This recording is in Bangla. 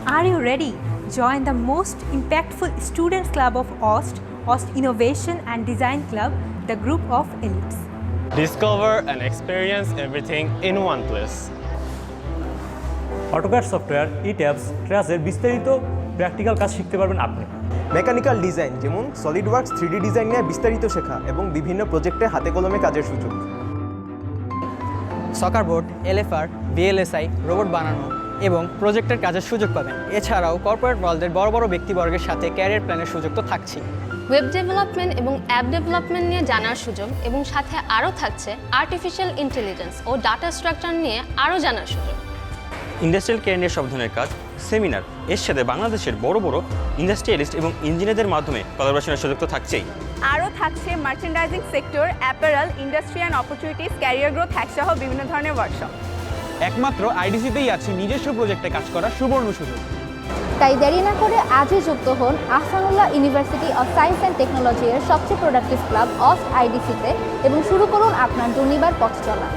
Are you ready? Join the most impactful students club of AUST Innovation and Design Club, the group of elites. Discover and experience everything in one place. AutoCAD software 𝗃𝗹𝗂𝗂𝗃 বিস্তারিত প্র্যাকটিক্যাল কাজ শিখতে পারবেন আপনি। মেকানিক্যাল ডিজাইন যেমন সলিডওয়ার্কস 3D ডিজাইন নিয়ে বিস্তারিত শেখা এবং বিভিন্ন প্রজেক্টে হাতে কলমে কাজের সুযোগ। সকার বোর্ড, এলএফআর, ভিএলএসআই, রোবট বানানো এবং প্রজেক্টের কাজের সুযোগ পাবেন। এছাড়াও কর্পোরেট ওয়ার্ল্ডের বড় বড় ব্যক্তিবর্গের সাথে ক্যারিয়ার প্ল্যানের সুযোগ তো থাকছেই। ওয়েব ডেভেলপমেন্ট এবং অ্যাপ ডেভেলপমেন্ট নিয়ে জানার সুযোগ এবং সাথে আরও থাকছে আর্টিফিশিয়াল ইন্টেলিজেন্স ও ডাটা স্ট্রাকচার নিয়ে আরও জানার সুযোগ। ইন্ডাস্ট্রিয়াল ক্যারিয়ার সব ধরনের কাজ, সেমিনার, এর সাথে বাংলাদেশের বড় বড় ইন্ডাস্ট্রিয়ালিস্ট এবং ইঞ্জিনিয়ারদের মাধ্যমে কোলাবোরেশনের সুযোগ তো থাকছেই। আরও থাকছে merchandising sector, apparel, industry and opportunities, career growth হ্যাকসহ বিভিন্ন ধরনের ওয়ার্কশপ। একমাত্র আইডিসিতেই আছে নিজস্ব প্রজেক্টে কাজ করার সুবর্ণ সুযোগ। তাই দেরি না করে আজই যুক্ত হন Ahsanullah university of science and technology এর সবচেয়ে প্রোডাক্টিভ ক্লাব AUST IDC তে এবং শুরু করুন আপনার দুর্নিবার পথ চলা।